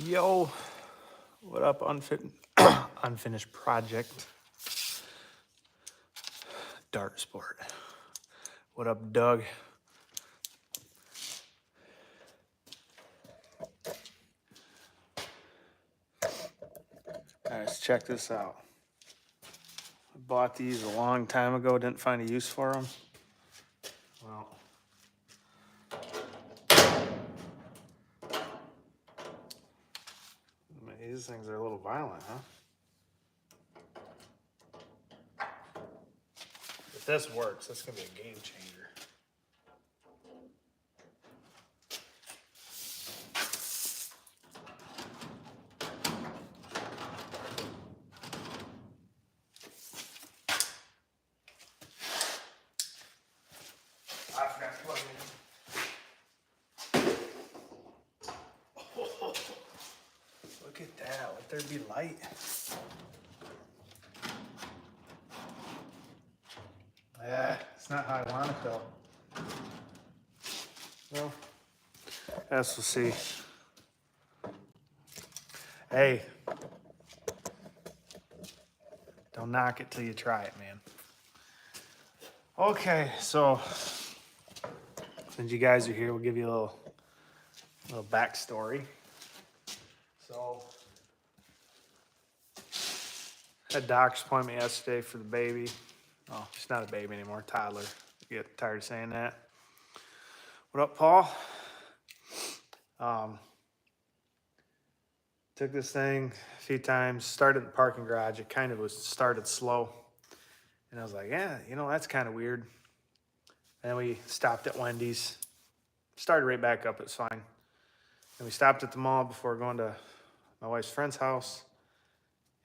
Yo, what up, unfinished project? Dart sport. What up, Doug? All right, let's check this out. I bought these a long time ago, didn't find a use for them. Well, these things are a little violent, huh? If this works, that's gonna be a game changer. I forgot to plug in. Oh, look at that, let there be light. Yeah, it's not how I want it though. Well, as we'll see. Hey, don't knock it till you try it, man. Okay, so since you guys are here, we'll give you a little backstory. So, had a doctor's appointment yesterday for the baby. Oh, she's not a baby anymore, toddler. You get tired of saying that. What up, Paul? Took this thing a few times, started in the parking garage. It kind of started slow. And I was like, yeah, that's kind of weird. And then we stopped at Wendy's. Started right back up, it's fine. And we stopped at the mall before going to my wife's friend's house.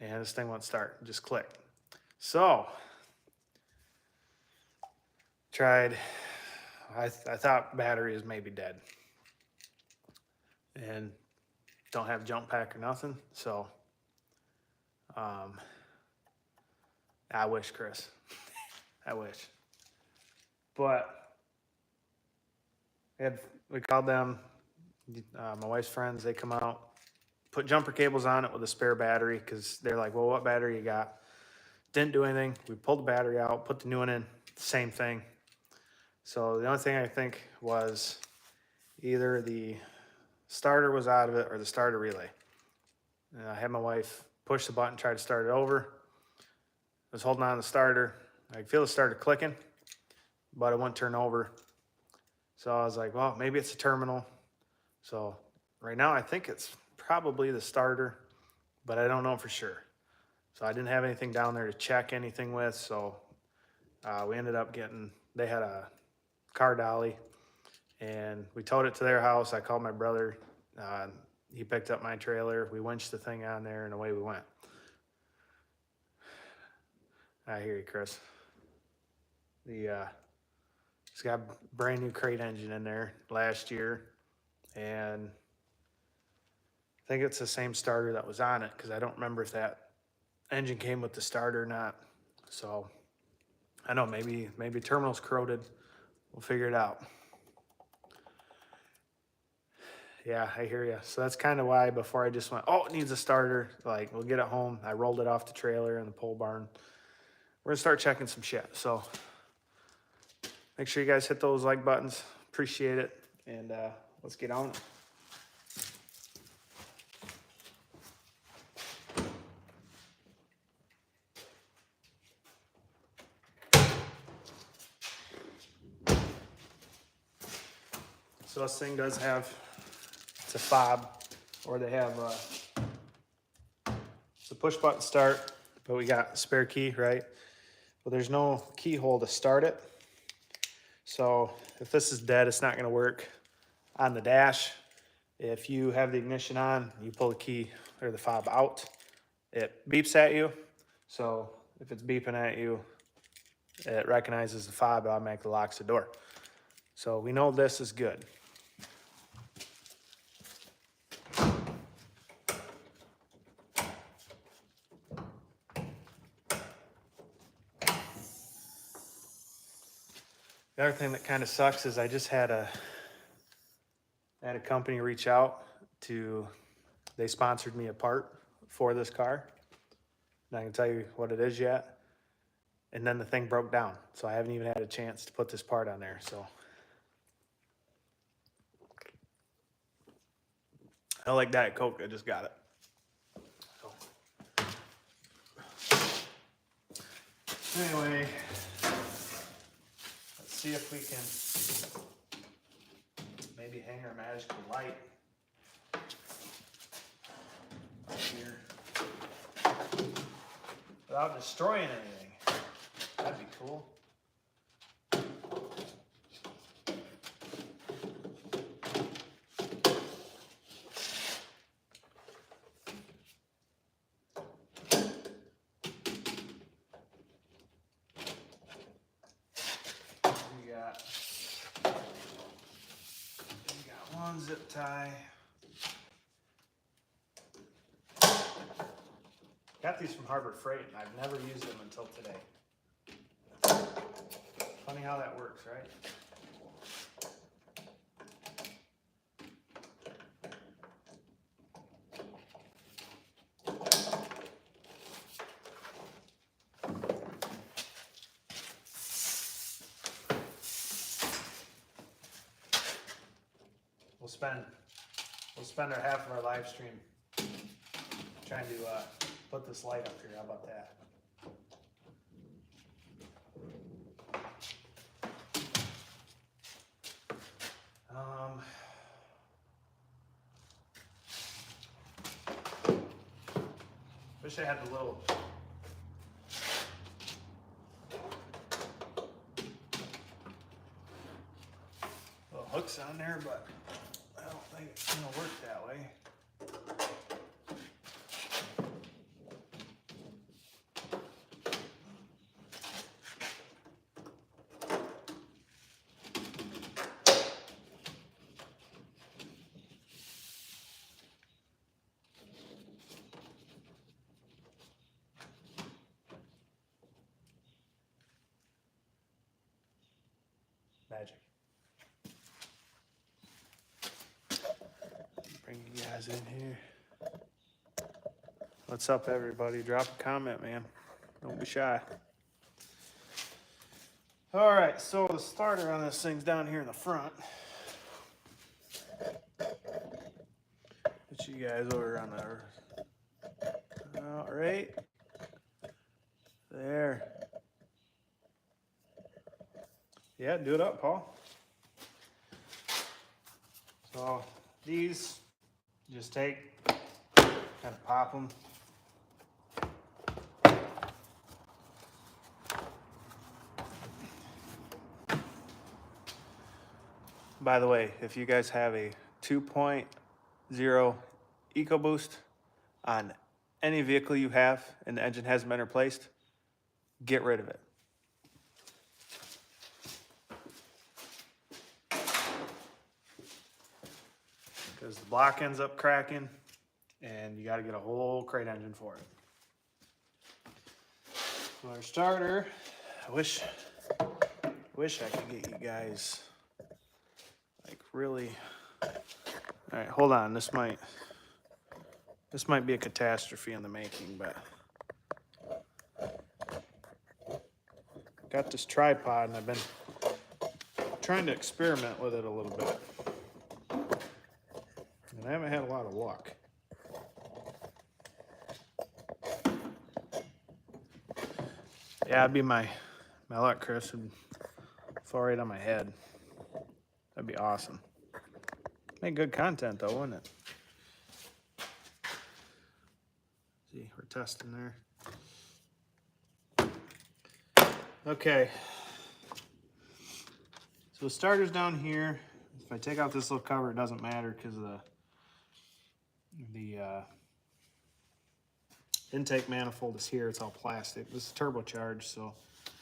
And this thing wouldn't start, it just clicked. So, tried, I thought battery is maybe dead. And don't have jump pack or nothing, so I wish, Chris. I wish. But we called them, my wife's friends, they come out, put jumper cables on it with a spare battery, because they're like, well, what battery you got? Didn't do anything. We pulled the battery out, put the new one in, same thing. So the only thing I think was either the starter was out of it or the starter relay. And I had my wife push the button, try to start it over. I was holding on to the starter. I could feel the starter clicking, but it wouldn't turn over. So I was like, well, maybe it's a terminal. So right now I think it's probably the starter, but I don't know for sure. So I didn't have anything down there to check anything with. So we ended up they had a car dolly and we towed it to their house. I called my brother. He picked up my trailer. We winched the thing on there and away we went. I hear you, Chris. It's got a brand new crate engine in there last year, and I think it's the same starter that was on it, because I don't remember if that engine came with the starter or not. So I know maybe terminal's corroded. We'll figure it out. Yeah, I hear you. So that's kind of why before I just went, oh, it needs a starter, like we'll get it home. I rolled it off the trailer in the pole barn. We're gonna start checking some shit. So make sure you guys hit those like buttons. Appreciate it. And let's get on it. So this thing does have, it's a fob, or they have it's a push button start, but we got a spare key, right? But there's no keyhole to start it. So if this is dead, it's not gonna work on the dash. If you have the ignition on, you pull the key or the fob out, it beeps at you. So if it's beeping at you, it recognizes the fob, it automatically locks the door. So we know this is good. The other thing that kind of sucks is I just had a company reach out to They sponsored me a part for this car. Not gonna tell you what it is yet. And then the thing broke down, so I haven't even had a chance to put this part on there. So I like Diet Coke. I just got it. So anyway, let's see if we can maybe hang our magical light up here without destroying anything. That'd be cool. We got one zip tie. Got these from Harbor Freight, and I've never used them until today. Funny how that works, right? We'll spend our half of our live stream trying to put this light up here. How about that? Wish I had the little hooks on there, but I don't think it's gonna work that way. Magic. Bring you guys in here. What's up, everybody? Drop a comment, man. Don't be shy. All right, so the starter on this thing's down here in the front. Put you guys over on the all right there. Yeah, do it up, Paul. So these, just take, kind of pop them. By the way, if you guys have a 2.0 EcoBoost on any vehicle you have and the engine hasn't been replaced, get rid of it. Because the block ends up cracking and you got to get a whole crate engine for it. So our starter, I wish I could get you guys like really. All right, hold on. This might be a catastrophe in the making, but got this tripod and I've been trying to experiment with it a little bit. And I haven't had a lot of luck. Yeah, it'd be my luck, Chris, would fall right on my head. That'd be awesome. Make good content though, wouldn't it? See, we're testing there. Okay. So the starter's down here. If I take out this little cover, it doesn't matter because of the intake manifold is here. It's all plastic. This is turbocharged, so it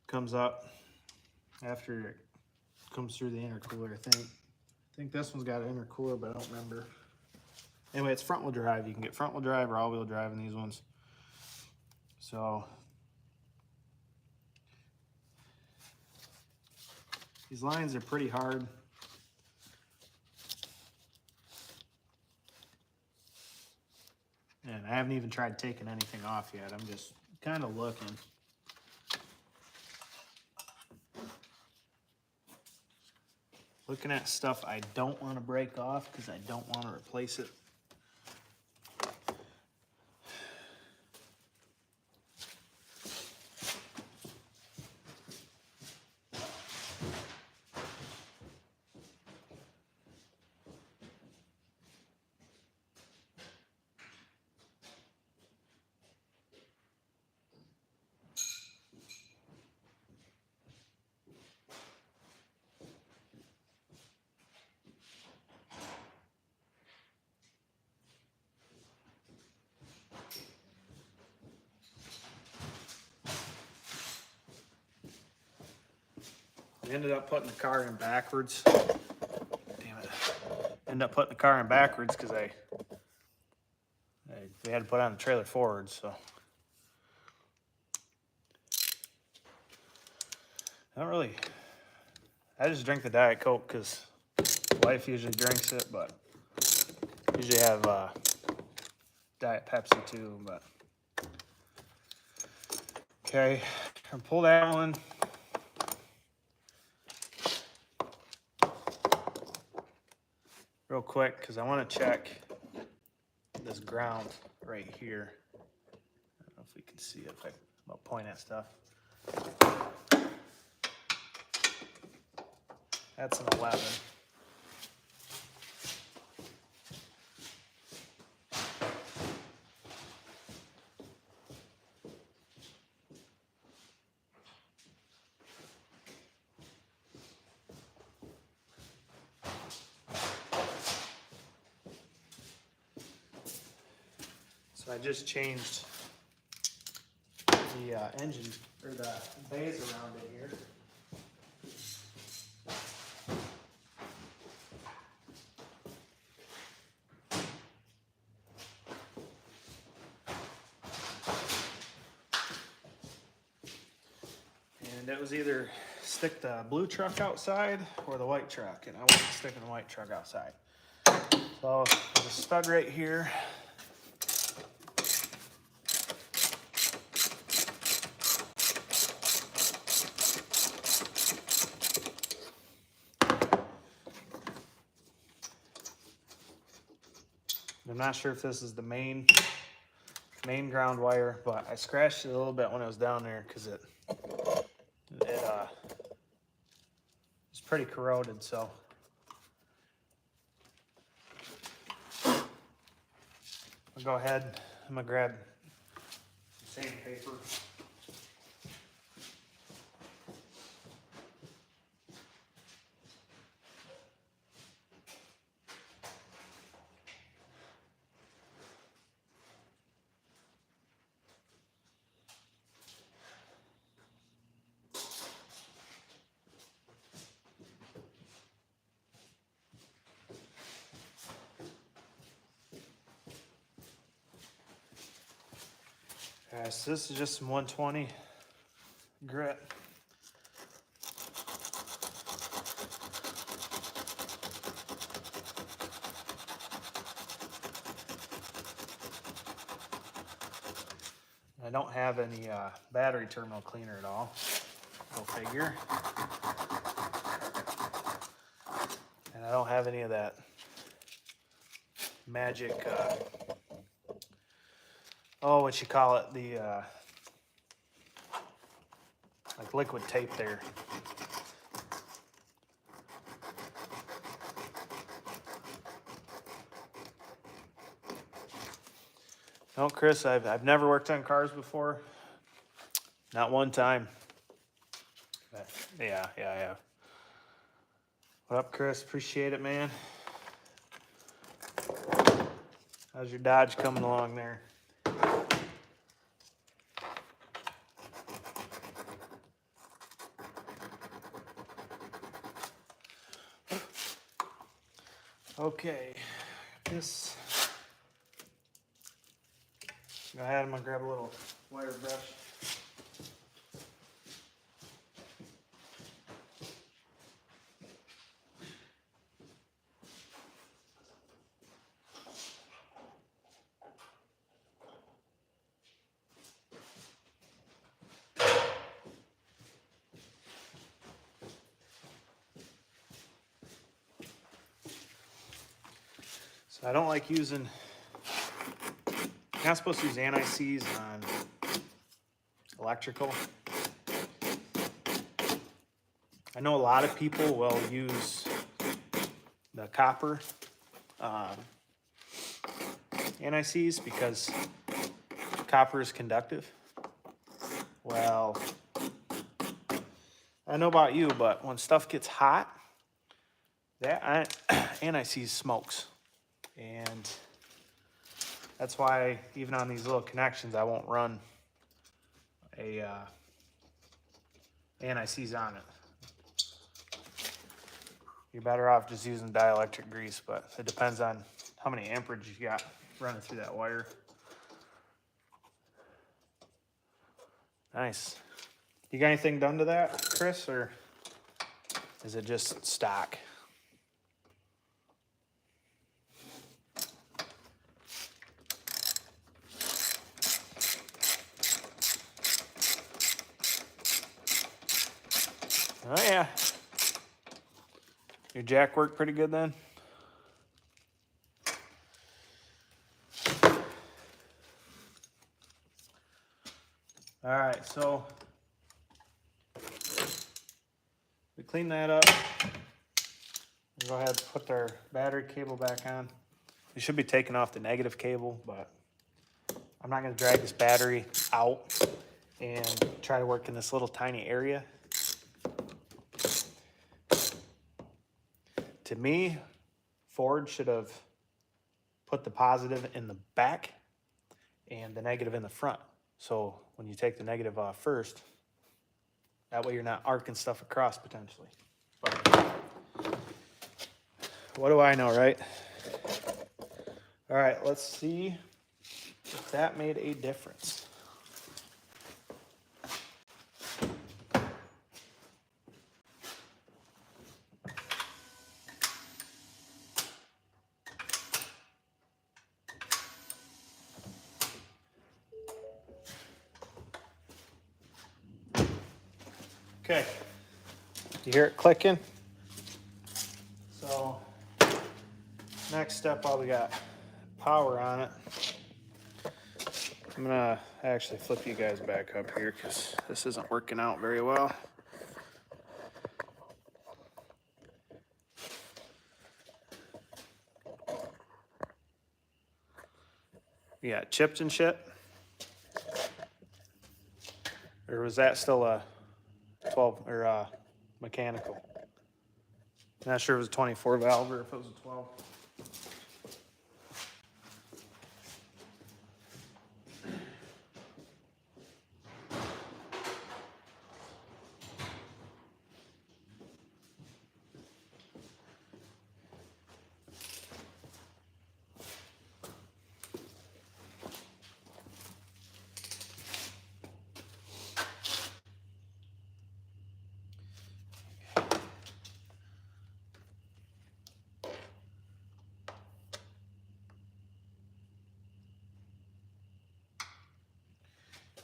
comes up after it comes through the intercooler. I think this one's got an intercooler, but I don't remember. Anyway, it's front wheel drive. You can get front wheel drive or all wheel drive in these ones. So these lines are pretty hard. And I haven't even tried taking anything off yet. I'm just kind of looking. Looking at stuff I don't want to break off because I don't want to replace it. We ended up putting the car in backwards. Damn it. Ended up putting the car in backwards because we had to put on the trailer forward, so. I just drink the Diet Coke because wife usually drinks it, but usually have Diet Pepsi too, but. Okay, I'll pull that one. Real quick, because I want to check this ground right here. I don't know if we can see it, if I'll point at stuff. That's an 11. So I just changed the engine, or the bays around it here. And it was either stick the blue truck outside or the white truck, and I wasn't sticking the white truck outside. So there's a stud right here. I'm not sure if this is the main ground wire, but I scratched it a little bit when I was down there because it was pretty corroded. So I'll go ahead. I'm gonna grab some sandpaper. So this is just some 120 grit. I don't have any battery terminal cleaner at all. Go figure. And I don't have any of that magic, what you call it, the like liquid tape there. No, Chris, I've never worked on cars before. Not one time. But yeah, I have. What up, Chris? Appreciate it, man. How's your Dodge coming along there? Okay, this. Go ahead, I'm gonna grab a little wire brush. So I don't like using, you're not supposed to use anti-seize on electrical. I know a lot of people will use the copper anti-seize because copper is conductive. Well, I don't know about you, but when stuff gets hot, that anti-seize smokes. And that's why even on these little connections, I won't run a anti-seize on it. You're better off just using dielectric grease, but it depends on how many amperage you got running through that wire. Nice. You got anything done to that, Chris, or is it just stock? Oh yeah. Your jack worked pretty good then? All right, so we clean that up. We'll go ahead and put our battery cable back on. We should be taking off the negative cable, but I'm not gonna drag this battery out and try to work in this little tiny area. To me, Ford should have put the positive in the back and the negative in the front. So when you take the negative off first, that way you're not arcing stuff across potentially. But what do I know, right? All right, let's see if that made a difference. Okay, you hear it clicking? So next step, while we got power on it, I'm gonna actually flip you guys back up here because this isn't working out very well. You got chipped and shit? Or was that still a 12 or mechanical? Not sure if it was a 24 valve or if it was a 12.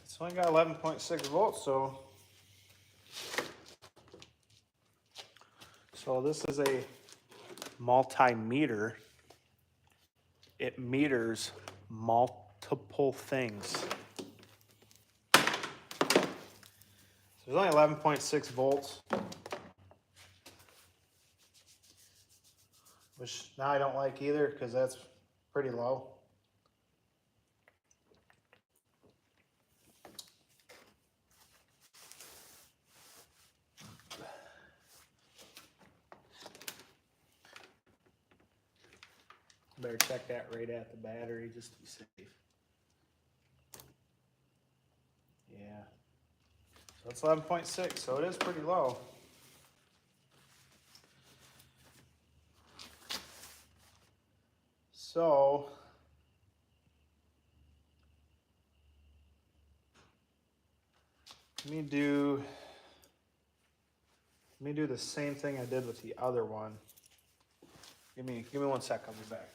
It's only got 11.6 volts, so this is a multimeter. It meters multiple things. So there's only 11.6 volts, which now I don't like either because that's pretty low. Better check that right at the battery just to be safe. Yeah. So it's 11.6, so it is pretty low. So let me do the same thing I did with the other one. Give me 1 sec, I'll be back.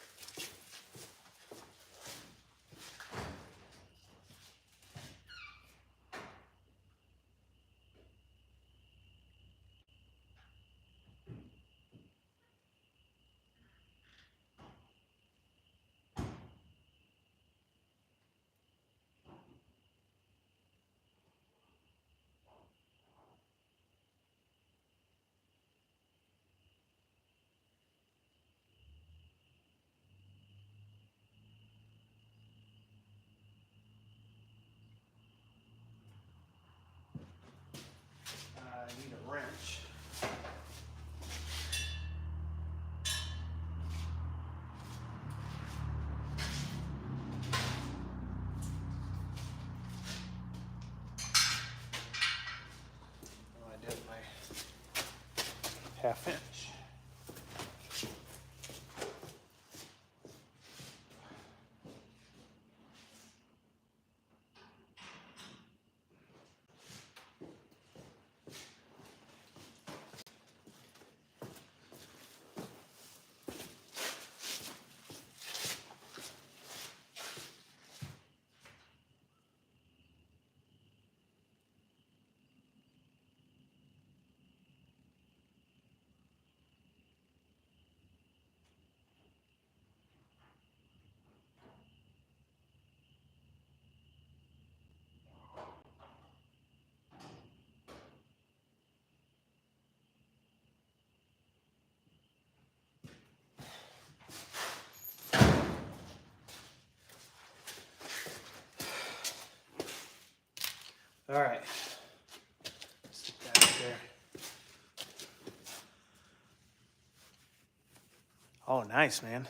All right. Stick that up there. Oh, nice, man.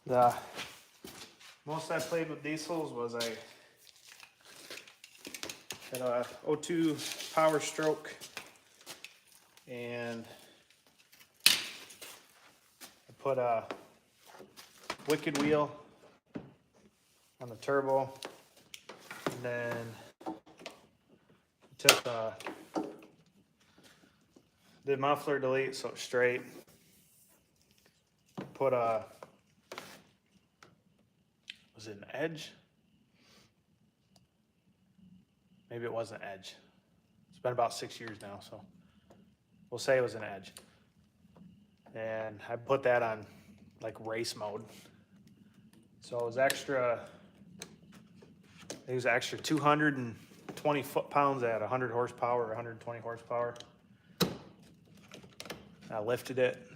The most I played with diesels was I had a O2 Power Stroke, and I put a Wicked Wheel on the turbo, and then took did muffler delete so it's straight. Put a, was it an edge? Maybe it was an edge. It's been about 6 years now, so we'll say it was an edge. And I put that on like race mode. So it was extra, it was extra 220 foot-pounds at 100 horsepower or 120 horsepower. I lifted it.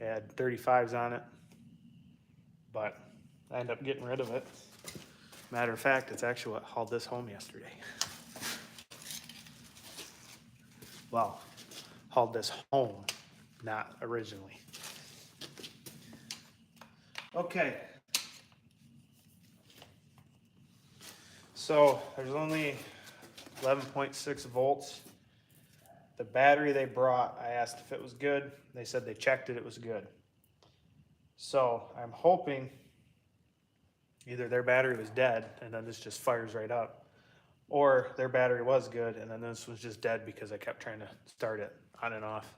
It had 35s on it, but I ended up getting rid of it. Matter of fact, it's actually what hauled this home yesterday. Well, hauled this home, not originally. Okay. So there's only 11.6 volts. The battery they brought, I asked if it was good. They said they checked it, it was good. So I'm hoping either their battery was dead and then this just fires right up, or their battery was good and then this was just dead because I kept trying to start it on and off.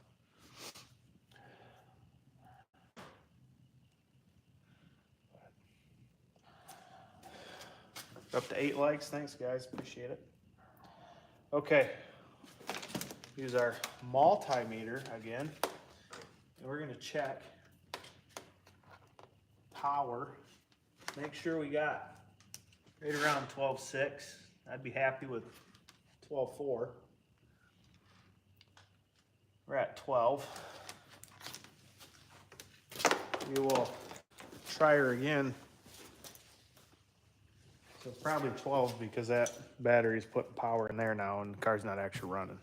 Up to 8 likes, thanks guys, appreciate it. Okay, use our multimeter again, and we're gonna check power. Make sure we got right around 12.6. I'd be happy with 12.4. We're at 12. We will try her again. So probably 12 because that battery's putting power in there now and the car's not actually running.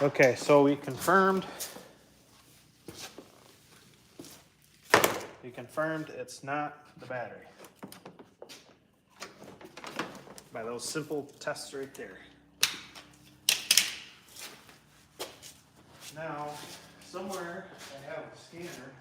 Okay, so we confirmed it's not the battery by those simple tests right there. Now, somewhere I have a scanner.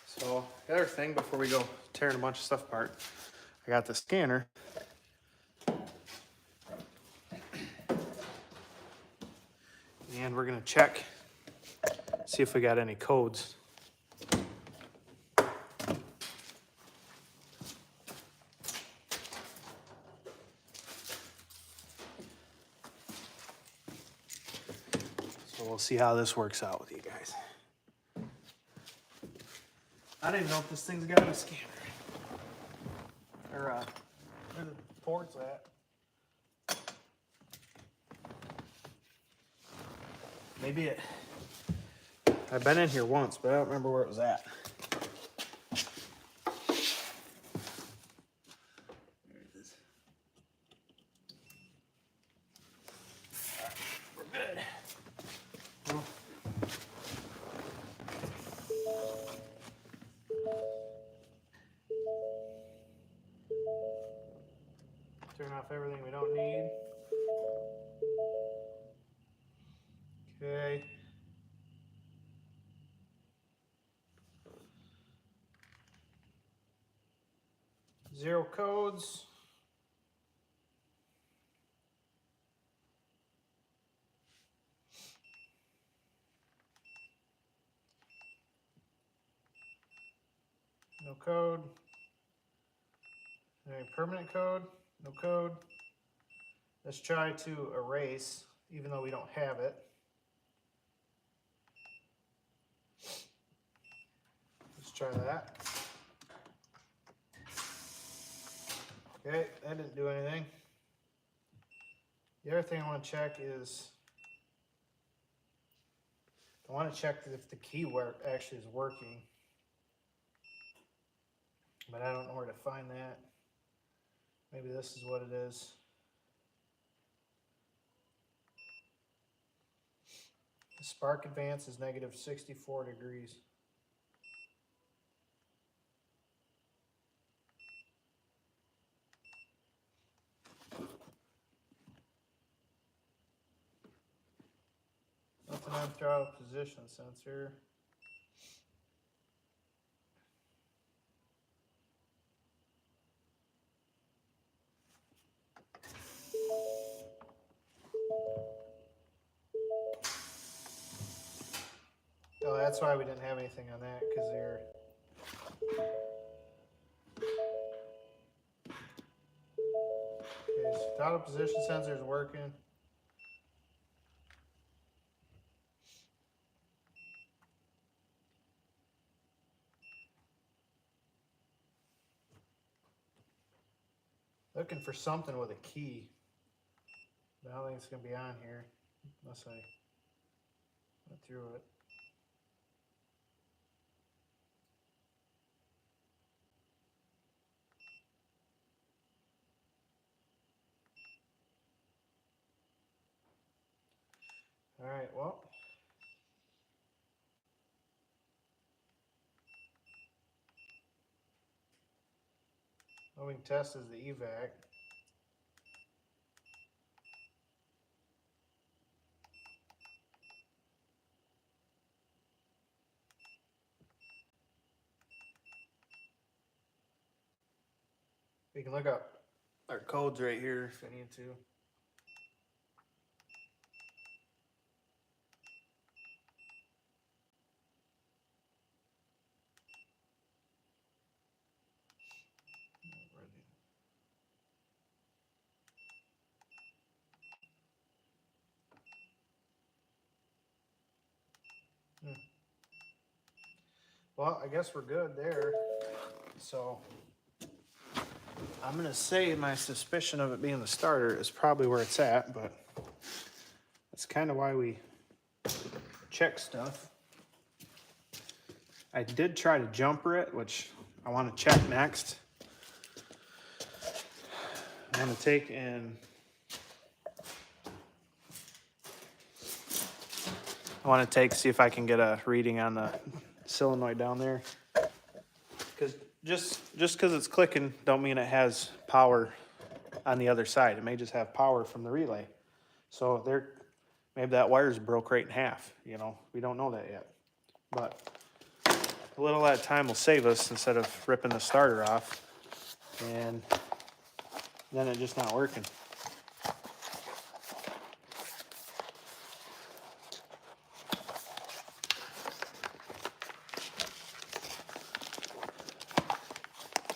So the other thing before we go tearing a bunch of stuff apart, I got the scanner. And we're gonna check, see if we got any codes. So we'll see how this works out with you guys. I didn't know if this thing's got a scanner. Or where the port's at. Maybe it, I've been in here once, but I don't remember where it was at. There it is. All right, we're good. Well, off everything we don't need. Okay. Zero codes. No code. Any permanent code? No code. Let's try to erase, even though we don't have it. Let's try that. Okay, that didn't do anything. The other thing I want to check is, I want to check if the keyword actually is working. But I don't know where to find that. Maybe this is what it is. The spark advance is negative 64 degrees. Nothing on throttle position sensor. Oh, that's why we didn't have anything on that, because they're... Okay, so throttle position sensor is working. Looking for something with a key. But I don't think it's going to be on here, unless I went through it. All right, well. Moving test is the evac. We can look up our codes right here if I need to. Well, I guess we're good there. So I'm going to say my suspicion of it being the starter is probably where it's at, but that's kind of why we check stuff. I did try to jumper it, which I want to check next. I'm going to take and see if I can get a reading on the solenoid down there. Because just because it's clicking don't mean it has power on the other side. It may just have power from the relay. So maybe that wire's broke right in half, you know. We don't know that yet. But a little at a time will save us instead of ripping the starter off and then it just not working.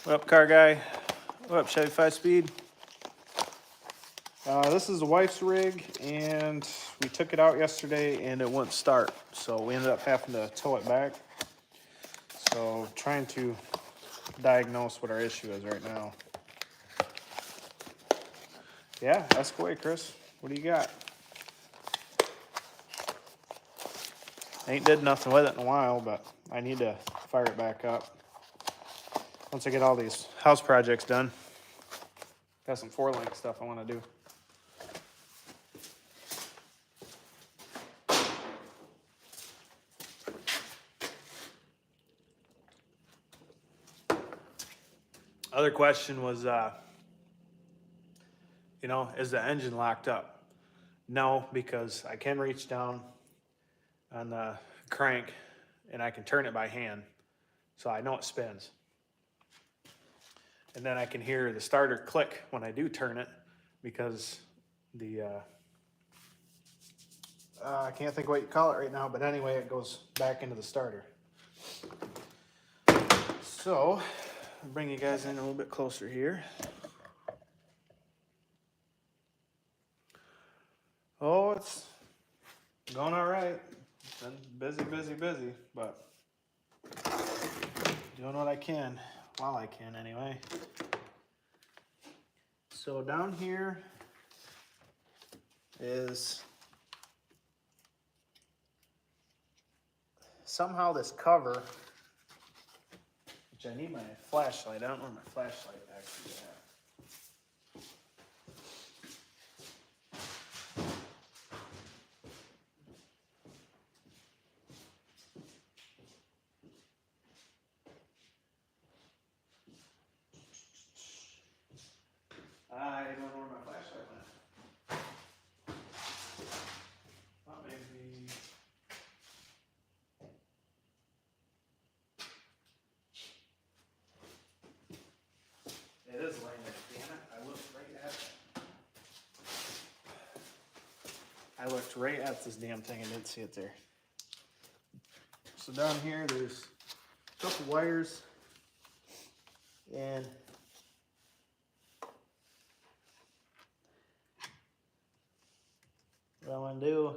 What up, car guy? What up, Chevy 5-Speed? This is the wife's rig, and we took it out yesterday, and it wouldn't start. So we ended up having to tow it back. So trying to diagnose what our issue is right now. Yeah, ask away, Chris. What do you got? Ain't did nothing with it in a while, but I need to fire it back up. Once I get all these house projects done. Got some 4-link stuff I want to do. Other question was you know, is the engine locked up? No, because I can reach down on the crank and I can turn it by hand. So I know it spins. And then I can hear the starter click when I do turn it because the, I can't think what you call it right now, but anyway, it goes back into the starter. So, I'll bring you guys in a little bit closer here. Oh, it's going all right. Been busy, but doing what I can, while I can anyway. So down here is somehow this cover, which I need my flashlight. I don't know where my flashlight actually is at. I don't know where my flashlight went. Thought maybe. It is laying there, damn it. I looked right at this damn thing and didn't see it there. So down here there's a couple wires and what I want to do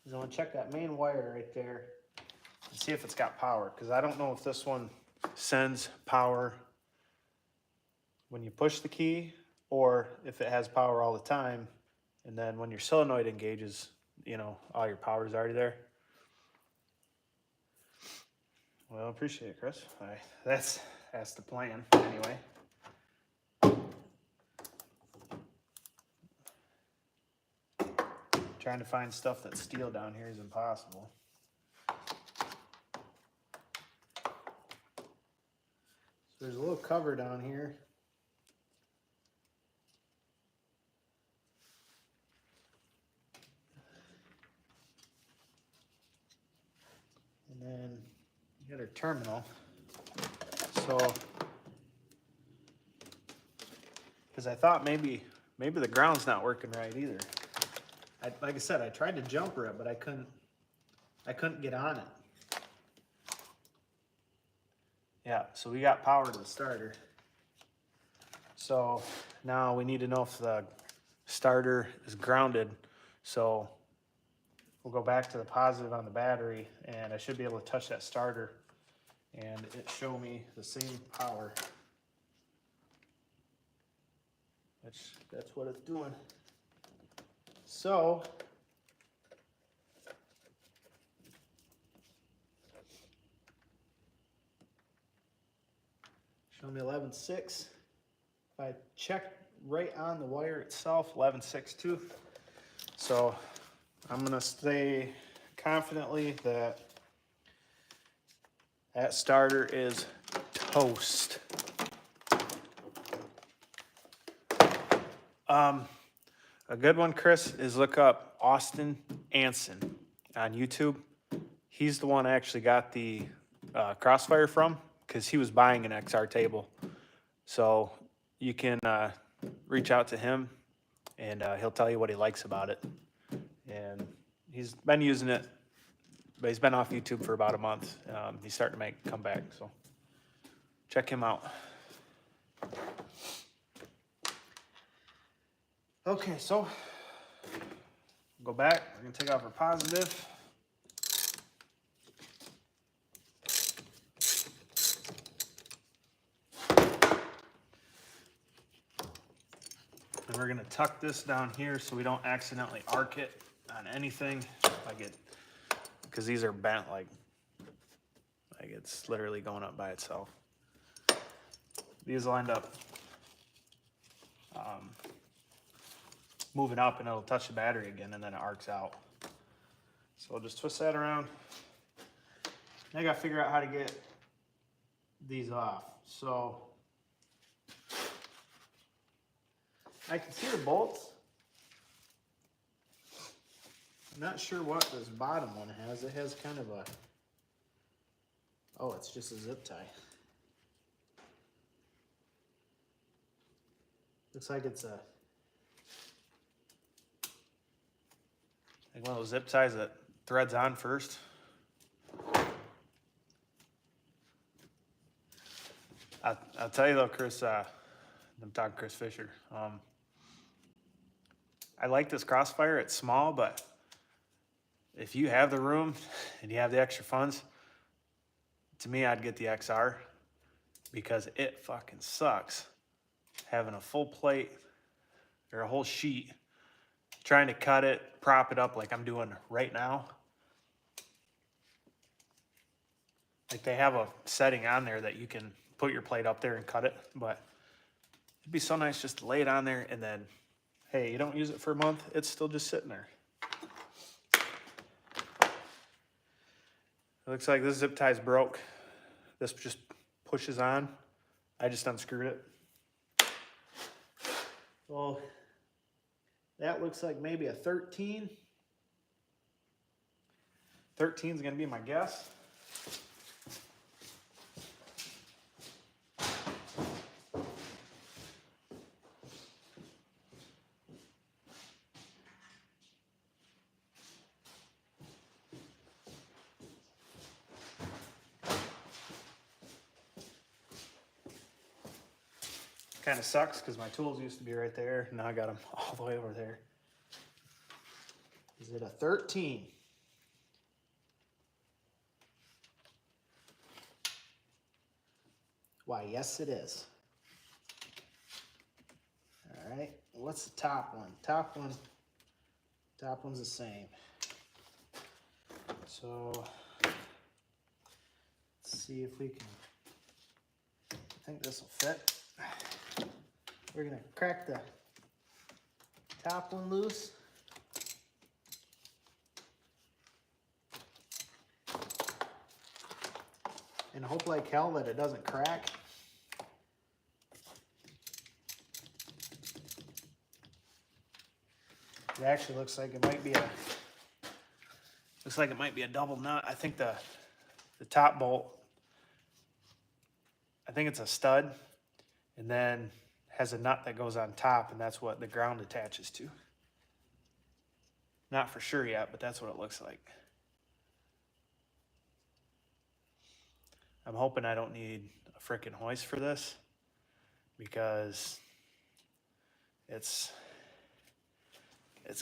is I want to check that main wire right there and see if it's got power, because I don't know if this one sends power when you push the key or if it has power all the time, and then when your solenoid engages, you know, all your power's already there. Well, I appreciate it, Chris. That's the plan anyway. Trying to find stuff that's steel down here is impossible. So there's a little cover down here. And then you got our terminal. So, because I thought maybe the ground's not working right either. Like I said, I tried to jumper it, but I couldn't get on it. Yeah, so we got power to the starter. So now we need to know if the starter is grounded. So we'll go back to the positive on the battery, and I should be able to touch that starter and it show me the same power. Which, that's what it's doing. So, show me 11.6. If I check right on the wire itself, 11.6 too. So I'm gonna say confidently that that starter is toast. A good one, Chris, is look up Austin Anson on YouTube. He's the one I actually got the Crossfire from, because he was buying an XR table. So you can reach out to him and he'll tell you what he likes about it. And he's been using it, but he's been off YouTube for about a month. He's starting to make a comeback, so check him out. Okay, so go back. We're gonna take off our positive. And we're gonna tuck this down here so we don't accidentally arc it on anything, like it, because these are bent like it's literally going up by itself. These will end up moving up and it'll touch the battery again and then it arcs out. So I'll just twist that around. Now I gotta figure out how to get these off. So I can see the bolts. I'm not sure what this bottom one has. It has kind of a, oh, it's just a zip tie. Looks like it's a, like one of those zip ties that threads on first. I'll tell you though, Chris, I'm talking Chris Fisher. I like this Crossfire. It's small, but if you have the room and you have the extra funds, to me, I'd get the XR because it fucking sucks having a full plate or a whole sheet, trying to cut it, prop it up like I'm doing right now. Like they have a setting on there that you can put your plate up there and cut it, but it'd be so nice just to lay it on there and then, hey, you don't use it for a month, it's still just sitting there. It looks like this zip tie's broke. This just pushes on. I just unscrewed it. Well, that looks like maybe a 13. 13 is gonna be my guess. Kind of sucks because my tools used to be right there. Now I got them all the way over there. Is it a 13? Why, yes it is. All right, what's the top one? Top one's the same. So let's see if we can, I think this will fit. We're gonna crack the top one loose. And hope like hell that it doesn't crack. It actually looks like it might be a double nut. I think the top bolt, I think it's a stud, and then has a nut that goes on top, and that's what the ground attaches to. Not for sure yet, but that's what it looks like. I'm hoping I don't need a frickin' hoist for this because it's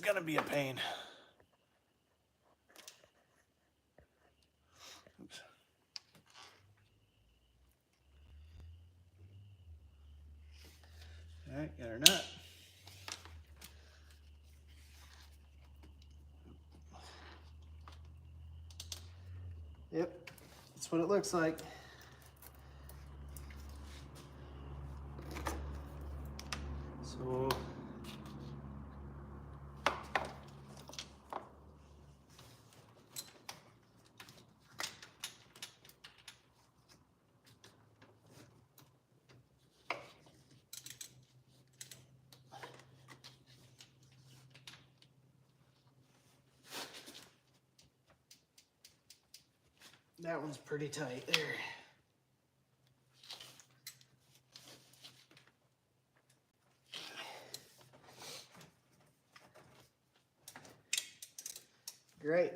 gonna be a pain. Oops. All right, got our nut. Yep, that's what it looks like. So that one's pretty tight there. Great.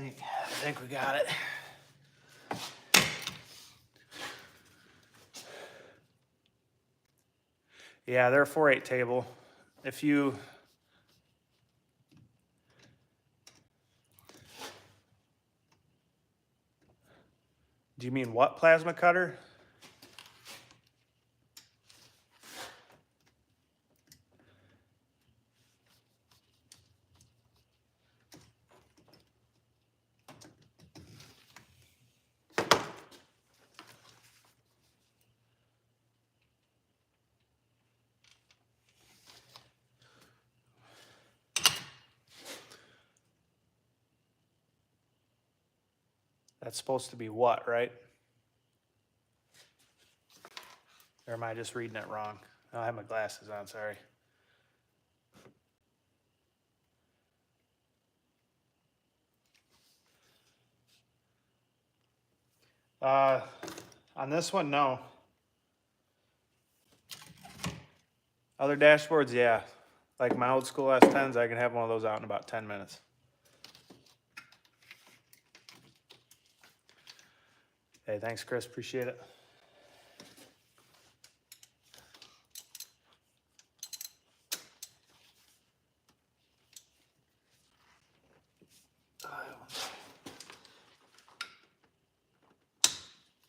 I think we got it. Yeah, they're a 4/8 table. If you do you mean what plasma cutter? That's supposed to be what, right? Or am I just reading it wrong? I have my glasses on, sorry. On this one, no. Other dashboards, yeah. Like my old school S10s, I can have one of those out in about 10 minutes. Hey, thanks, Chris. Appreciate it.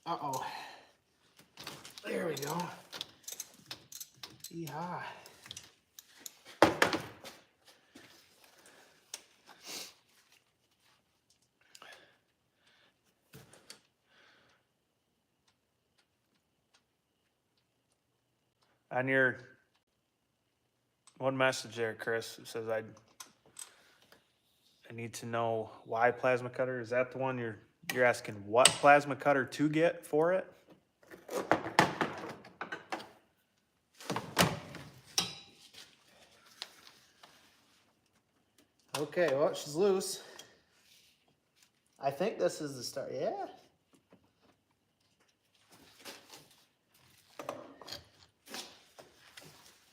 Uh-oh. There we go. Yeehaw. On your one message there, Chris, it says I need to know why plasma cutter. Is that the one you're asking what plasma cutter to get for it? Okay, well, she's loose. I think this is the start. Yeah.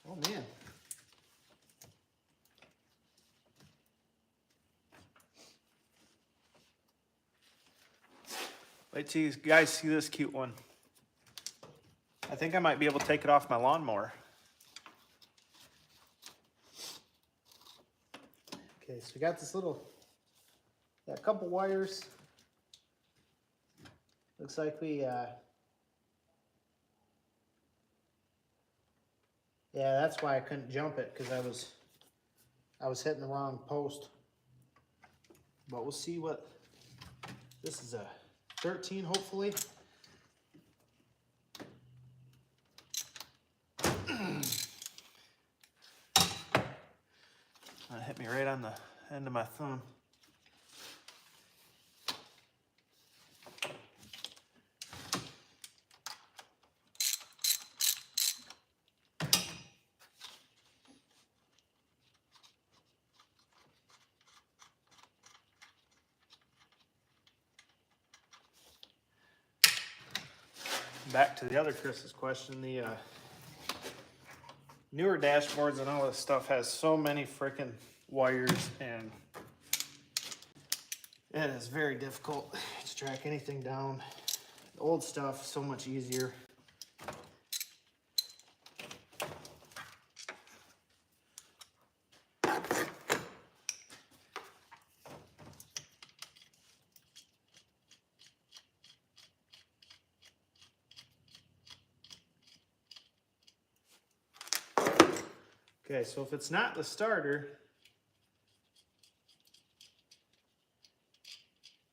Oh, man. Wait till you guys see this cute one. I think I might be able to take it off my lawnmower. Okay, so we got this got a couple wires. Looks like we, yeah, that's why I couldn't jump it, because I was hitting the wrong post. But we'll see what, this is a 13, hopefully. That hit me right on the end of my thumb. Back to the other Chris's question, the newer dashboards and all this stuff has so many freaking wires, and it is very difficult to track anything down. The old stuff, so much easier. Okay, so if it's not the starter,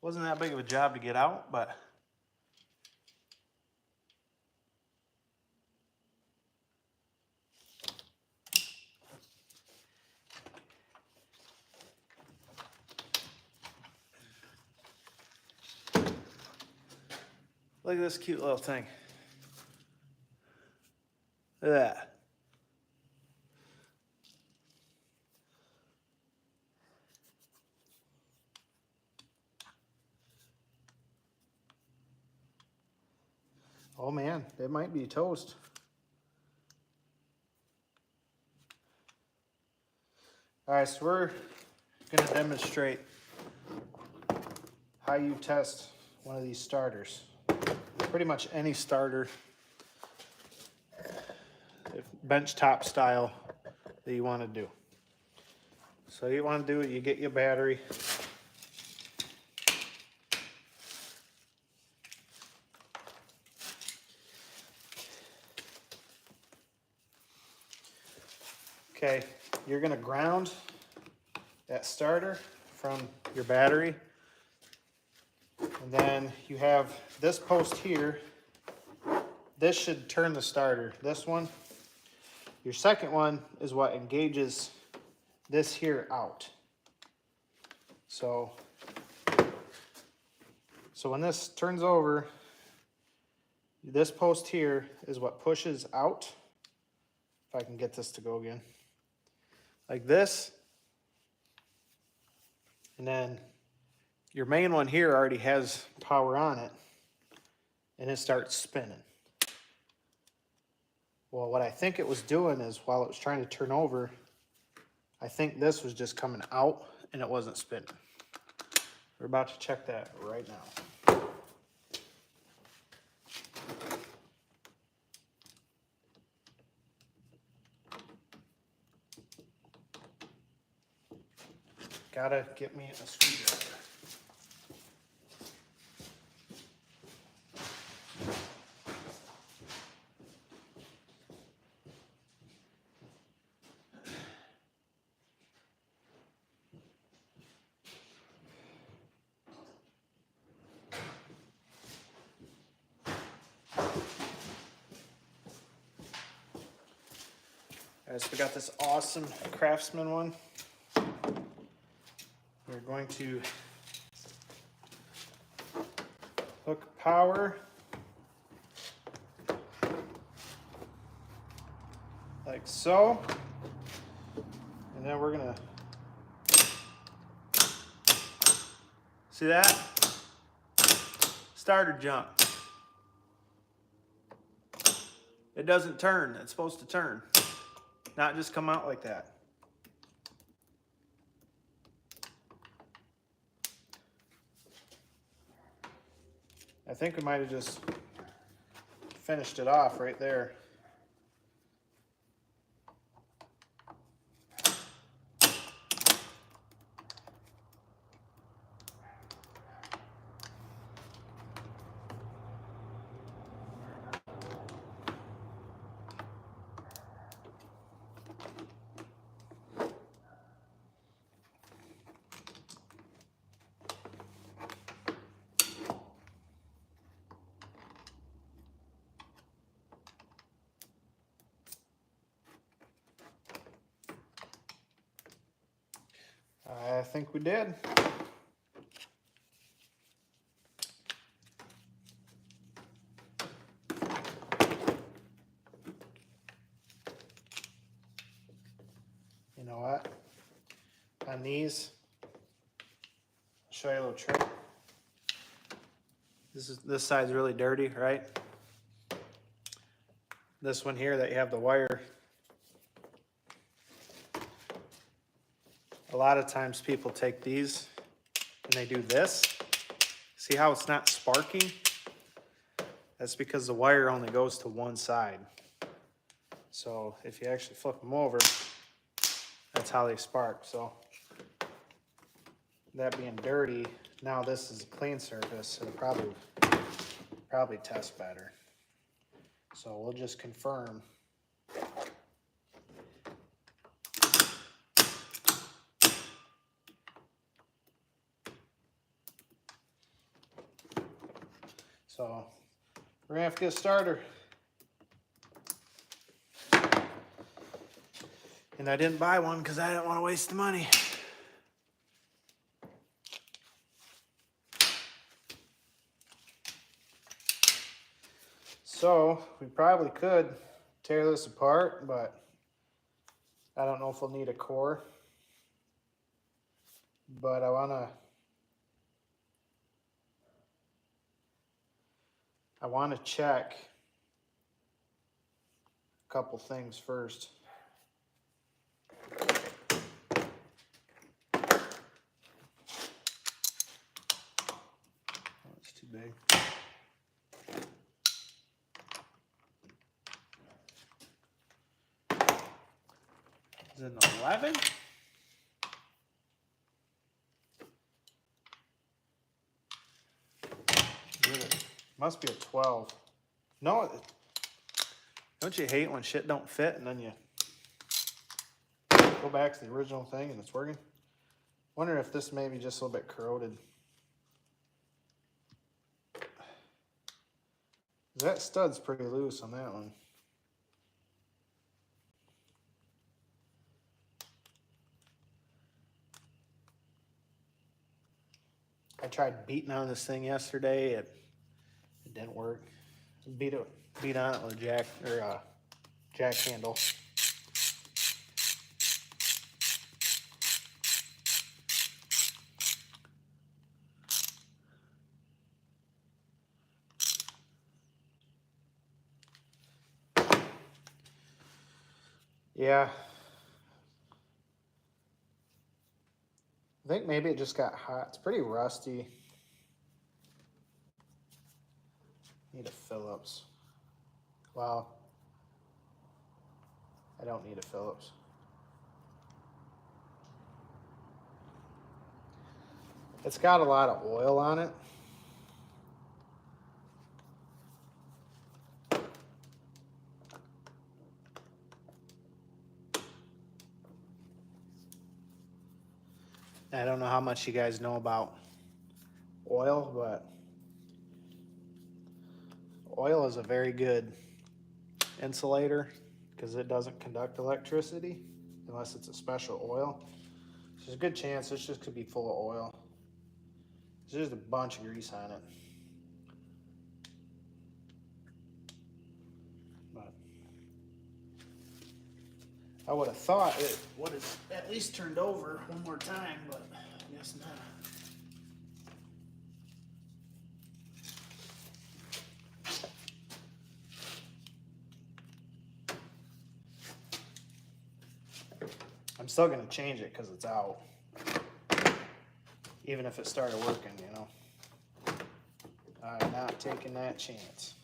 wasn't that big of a job to get out, but look at this cute little thing. Look at that. Oh man, it might be toast. All right, so we're going to demonstrate how you test one of these starters. Pretty much any starter, bench top style, that you want to do. So you want to do it, you get your battery. Okay, you're going to ground that starter from your battery. And then you have this post here. This should turn the starter. This one. Your second one is what engages this here out. So So when this turns over, this post here is what pushes out. If I can get this to go again. Like this. And then your main one here already has power on it. And it starts spinning. Well, what I think it was doing is while it was trying to turn over, I think this was just coming out and it wasn't spinning. We're about to check that right now. Gotta get me a screwdriver. Guys, we got this awesome Craftsman one. We're going to hook power like so, and then we're gonna see that starter jump. It doesn't turn. It's supposed to turn, not just come out like that. I think we might have just finished it off right there. I think we did. You know what? On these, I'll show you a little trick. This side's really dirty, right? This one here that you have the wire. A lot of times people take these and they do this. See how it's not sparking? That's because the wire only goes to one side. So if you actually flip them over, that's how they spark. So that being dirty, now this is a clean surface, it'll probably test better. So we'll just confirm. So we're gonna have to get a starter. And I didn't buy one because I didn't want to waste the money. So we probably could tear this apart, but I don't know if we'll need a core. But I want to check a couple things first. That's too big. Is it an 11? Must be a 12. No, don't you hate when shit don't fit and then you go back to the original thing and it's working? Wonder if this may be just a little bit corroded. That stud's pretty loose on that one. I tried beating on this thing yesterday. It didn't work. Beat on it with a jack handle. Yeah. I think maybe it just got hot. It's pretty rusty. Need a Phillips. Well, I don't need a Phillips. It's got a lot of oil on it. I don't know how much you guys know about oil, but oil is a very good insulator because it doesn't conduct electricity unless it's a special oil. So there's a good chance this just could be full of oil. There's just a bunch of grease on it. But I would have thought it would have at least turned over one more time, but I guess not. I'm still gonna change it because it's out. Even if it started working, you know. I'm not taking that chance.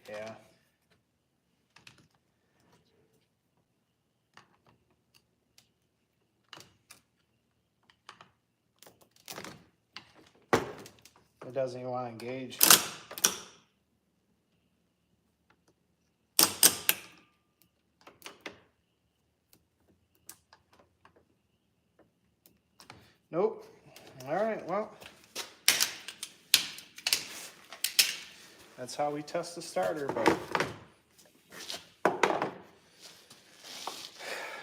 Yeah. It doesn't even want to engage. Nope. All right, well. That's how we test the starter, but.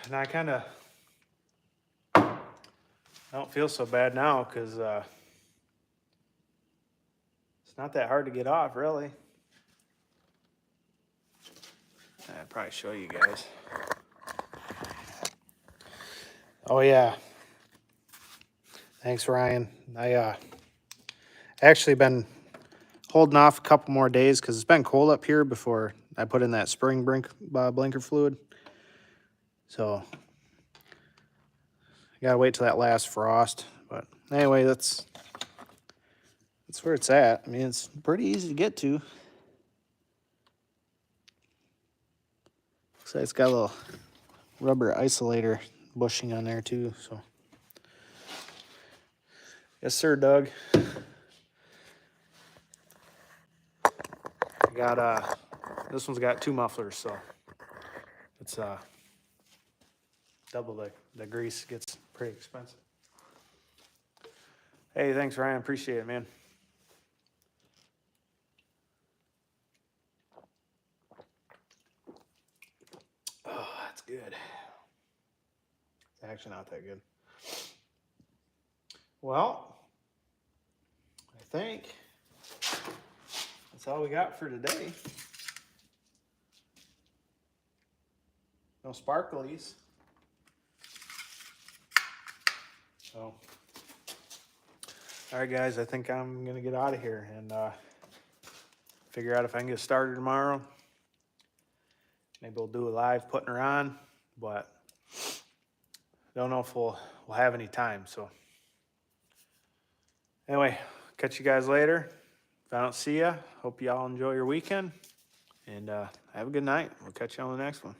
And I kind of don't feel so bad now because it's not that hard to get off, really. I'd probably show you guys. Oh yeah. Thanks, Ryan. I actually been holding off a couple more days because it's been cold up here before I put in that spring blinker fluid. So I gotta wait till that last frost. But anyway, that's where it's at. I mean, it's pretty easy to get to. Looks like it's got a little rubber isolator bushing on there too. So yes, sir, Doug. I got this one's got 2 mufflers, so it's double the grease. Gets pretty expensive. Hey, thanks, Ryan. Appreciate it, man. Oh, that's good. It's actually not that good. Well, I think that's all we got for today. No sparklies. So, all right, guys, I think I'm going to get out of here and figure out if I can get started tomorrow. Maybe we'll do a live putting her on, but don't know if we'll have any time. So anyway, catch you guys later. If I don't see you, hope you all enjoy your weekend and have a good night. We'll catch you on the next one.